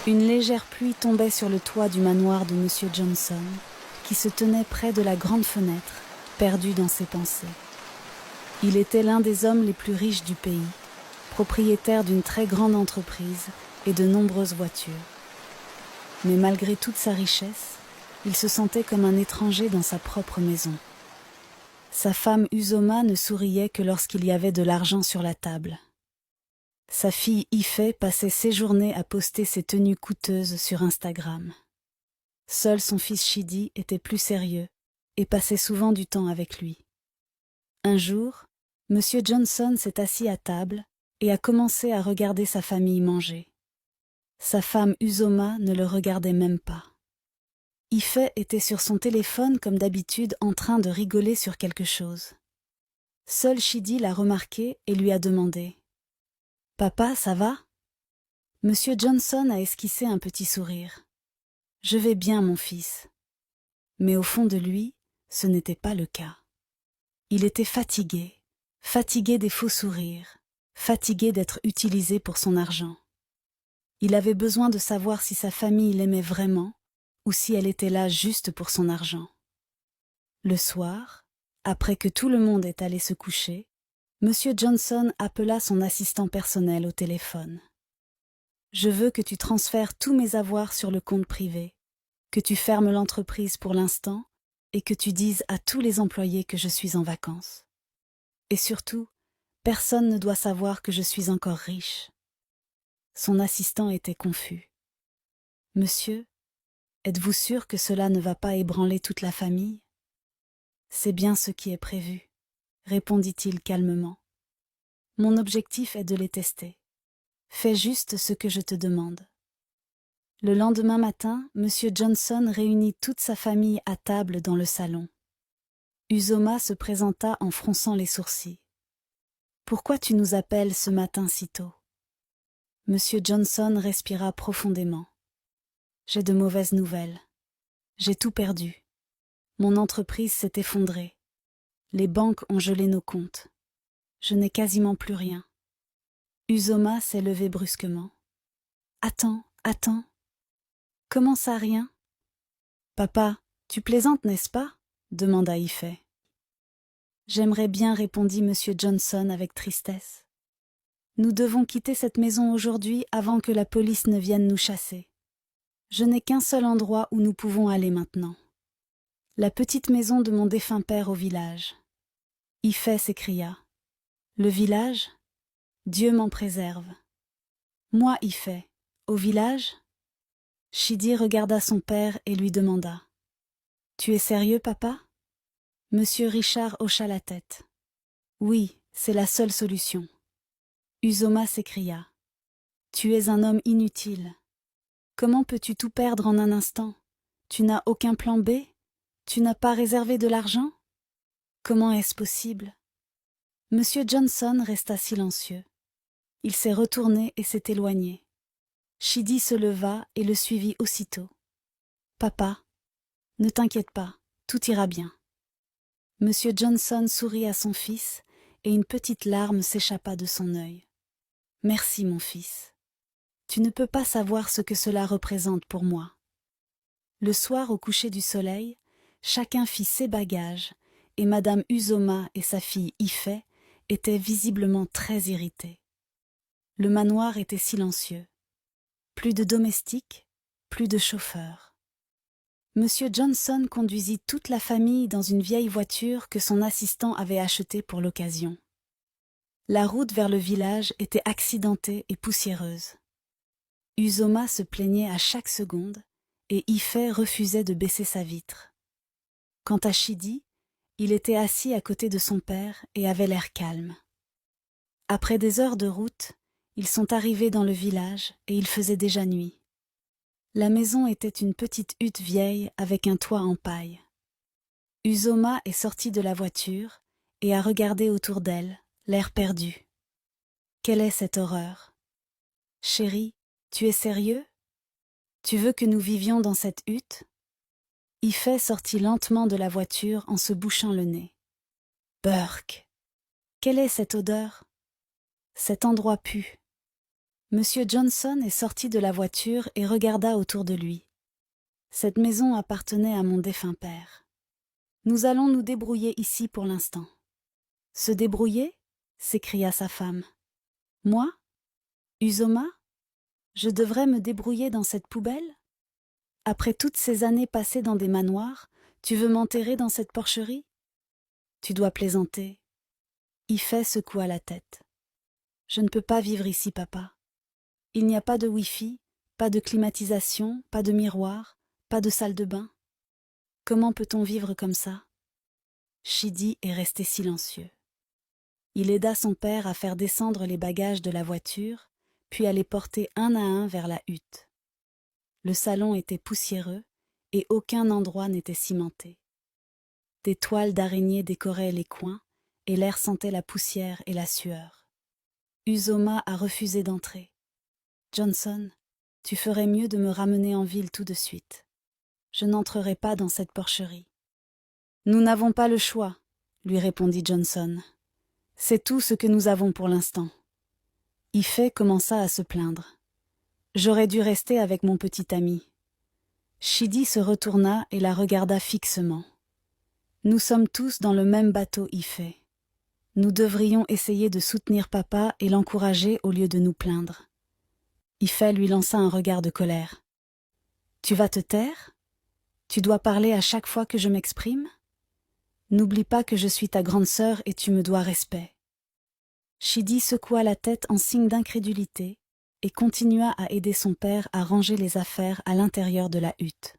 Une légère pluie tombait sur le toit du manoir de Monsieur Johnson, qui se tenait près de la grande fenêtre, perdu dans ses pensées. Il était l'un des hommes les plus riches du pays, propriétaire d'une très grande entreprise et de nombreuses voitures. Mais malgré toute sa richesse, il se sentait comme un étranger dans sa propre maison. Sa femme Uzoma ne souriait que lorsqu'il y avait de l'argent sur la table. Sa fille Ife passait ses journées à poster ses tenues coûteuses sur Instagram. Seul son fils Shidi était plus sérieux et passait souvent du temps avec lui. Un jour, Monsieur Johnson s'est assis à table et a commencé à regarder sa famille manger. Sa femme Uzoma ne le regardait même pas. Ife était sur son téléphone comme d'habitude en train de rigoler sur quelque chose. Seul Shidi l'a remarqué et lui a demandé « Papa, ça va ?» Monsieur Johnson a esquissé un petit sourire. « Je vais bien, mon fils. » Mais au fond de lui, ce n'était pas le cas. Il était fatigué, fatigué des faux sourires, fatigué d'être utilisé pour son argent. Il avait besoin de savoir si sa famille l'aimait vraiment ou si elle était là juste pour son argent. Le soir, après que tout le monde est allé se coucher, Monsieur Johnson appela son assistant personnel au téléphone. « Je veux que tu transfères tous mes avoirs sur le compte privé, que tu fermes l'entreprise pour l'instant et que tu dises à tous les employés que je suis en vacances. Et surtout, personne ne doit savoir que je suis encore riche. » Son assistant était confus. « Monsieur, êtes-vous sûr que cela ne va pas ébranler toute la famille ? » « C'est bien ce qui est prévu, » répondit-il calmement. « Mon objectif est de les tester. Fais juste ce que je te demande. » Le lendemain matin, Monsieur Johnson réunit toute sa famille à table dans le salon. Uzoma se présenta en fronçant les sourcils. « Pourquoi tu nous appelles ce matin si tôt ?» Monsieur Johnson respira profondément. « J'ai de mauvaises nouvelles. J'ai tout perdu. Mon entreprise s'est effondrée. Les banques ont gelé nos comptes. Je n'ai quasiment plus rien. » Uzoma s'est levé brusquement. « Attends, attends. Comment ça, rien ? » « Papa, tu plaisantes, n'est-ce pas ? » demanda Ife. « J'aimerais bien, répondit Monsieur Johnson avec tristesse. Nous devons quitter cette maison aujourd'hui avant que la police ne vienne nous chasser. Je n'ai qu'un seul endroit où nous pouvons aller maintenant. La petite maison de mon défunt père au village. » Ife s'écria. « Le village ? Dieu m'en préserve. » « Moi, Ife, au village ?» Shidi regarda son père et lui demanda. « Tu es sérieux, papa ?» Monsieur Richard hocha la tête. « Oui, c'est la seule solution. » Uzoma s'écria. « Tu es un homme inutile. Comment peux-tu tout perdre en un instant ? Tu n'as aucun plan B ? Tu n'as pas réservé de l'argent ? Comment est-ce possible ?» Monsieur Johnson resta silencieux. Il s'est retourné et s'est éloigné. Shidi se leva et le suivit aussitôt. « Papa, ne t'inquiète pas, tout ira bien. » Monsieur Johnson sourit à son fils et une petite larme s'échappa de son œil. « Merci, mon fils. Tu ne peux pas savoir ce que cela représente pour moi. » Le soir, au coucher du soleil, chacun fit ses bagages et Madame Uzoma et sa fille Ife étaient visiblement très irritées. Le manoir était silencieux. Plus de domestiques, plus de chauffeurs. Monsieur Johnson conduisit toute la famille dans une vieille voiture que son assistant avait achetée pour l'occasion. La route vers le village était accidentée et poussiéreuse. Uzoma se plaignait à chaque seconde et Ife refusait de baisser sa vitre. Quant à Shidi, il était assis à côté de son père et avait l'air calme. Après des heures de route, ils sont arrivés dans le village et il faisait déjà nuit. La maison était une petite hutte vieille avec un toit en paille. Uzoma est sortie de la voiture et a regardé autour d'elle, l'air perdu. Quelle est cette horreur ? « Chérie, tu es sérieux ? Tu veux que nous vivions dans cette hutte ?» Ife sortit lentement de la voiture en se bouchant le nez. « Burk ! Quelle est cette odeur ? Cet endroit pue. » Monsieur Johnson est sorti de la voiture et regarda autour de lui. Cette maison appartenait à mon défunt père. Nous allons nous débrouiller ici pour l'instant. Se débrouiller? S'écria sa femme. Moi? Uzoma? Je devrais me débrouiller dans cette poubelle? Après toutes ces années passées dans des manoirs, tu veux m'enterrer dans cette porcherie? Tu dois plaisanter. Ife secoua la tête. Je ne peux pas vivre ici, papa. Il n'y a pas de Wi-Fi, pas de climatisation, pas de miroir, pas de salle de bain. Comment peut-on vivre comme ça? Chidi est resté silencieux. Il aida son père à faire descendre les bagages de la voiture, puis à les porter un à un vers la hutte. Le salon était poussiéreux et aucun endroit n'était cimenté. Des toiles d'araignée décoraient les coins et l'air sentait la poussière et la sueur. Uzoma a refusé d'entrer. Johnson, tu ferais mieux de me ramener en ville tout de suite. Je n'entrerai pas dans cette porcherie. Nous n'avons pas le choix, lui répondit Johnson. C'est tout ce que nous avons pour l'instant. Ife commença à se plaindre. J'aurais dû rester avec mon petit ami. Chidi se retourna et la regarda fixement. Nous sommes tous dans le même bateau, Ife. Nous devrions essayer de soutenir papa et l'encourager au lieu de nous plaindre. Ife lui lança un regard de colère. Tu vas te taire? Tu dois parler à chaque fois que je m'exprime? N'oublie pas que je suis ta grande sœur et tu me dois respect. Chidi secoua la tête en signe d'incrédulité et continua à aider son père à ranger les affaires à l'intérieur de la hutte.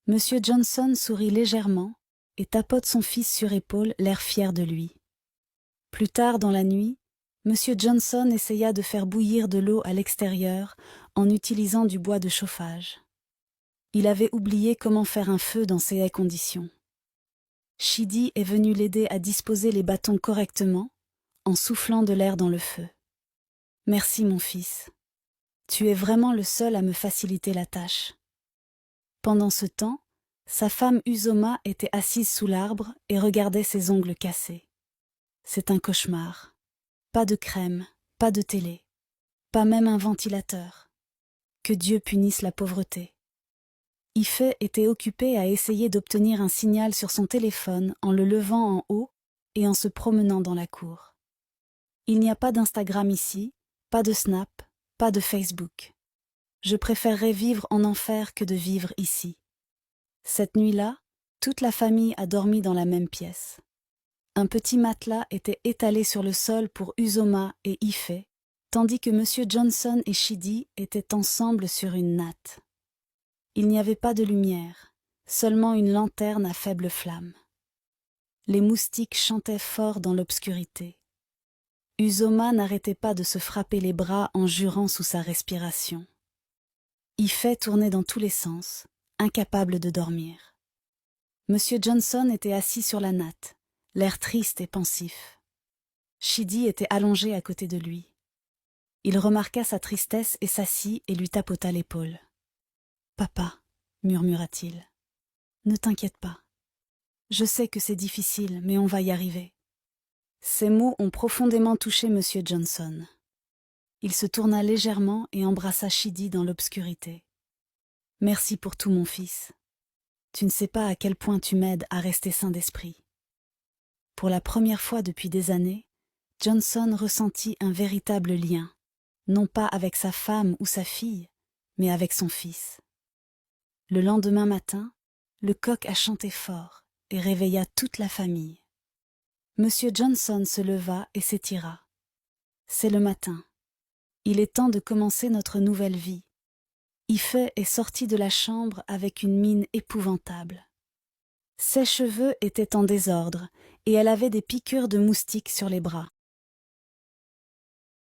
Monsieur Johnson sourit légèrement et tapote son fils sur épaule, l'air fier de lui. Plus tard dans la nuit, Monsieur Johnson essaya de faire bouillir de l'eau à l'extérieur en utilisant du bois de chauffage. Il avait oublié comment faire un feu dans ces haies conditions. Chidi est venu l'aider à disposer les bâtons correctement en soufflant de l'air dans le feu. « Merci mon fils. Tu es vraiment le seul à me faciliter la tâche. » Pendant ce temps, sa femme Uzoma était assise sous l'arbre et regardait ses ongles cassés. C'est un cauchemar. Pas de crème, pas de télé, pas même un ventilateur. Que Dieu punisse la pauvreté. Ife était occupé à essayer d'obtenir un signal sur son téléphone en le levant en haut et en se promenant dans la cour. Il n'y a pas d'Instagram ici, pas de Snap, pas de Facebook. Je préférerais vivre en enfer que de vivre ici. Cette nuit-là, toute la famille a dormi dans la même pièce. Un petit matelas était étalé sur le sol pour Uzoma et Ife, tandis que Monsieur Johnson et Chidi étaient ensemble sur une natte. Il n'y avait pas de lumière, seulement une lanterne à faible flamme. Les moustiques chantaient fort dans l'obscurité. Uzoma n'arrêtait pas de se frapper les bras en jurant sous sa respiration. Ife tournait dans tous les sens, incapable de dormir. Monsieur Johnson était assis sur la natte, l'air triste et pensif. Chidi était allongé à côté de lui. Il remarqua sa tristesse et s'assit et lui tapota l'épaule. « Papa, murmura-t-il, ne t'inquiète pas. Je sais que c'est difficile, mais on va y arriver. » Ces mots ont profondément touché Monsieur Johnson. Il se tourna légèrement et embrassa Chidi dans l'obscurité. « Merci pour tout, mon fils. Tu ne sais pas à quel point tu m'aides à rester sain d'esprit. » Pour la première fois depuis des années, Johnson ressentit un véritable lien, non pas avec sa femme ou sa fille, mais avec son fils. Le lendemain matin, le coq a chanté fort et réveilla toute la famille. Monsieur Johnson se leva et s'étira. C'est le matin. Il est temps de commencer notre nouvelle vie. Ife est sortie de la chambre avec une mine épouvantable. Ses cheveux étaient en désordre et elle avait des piqûres de moustiques sur les bras.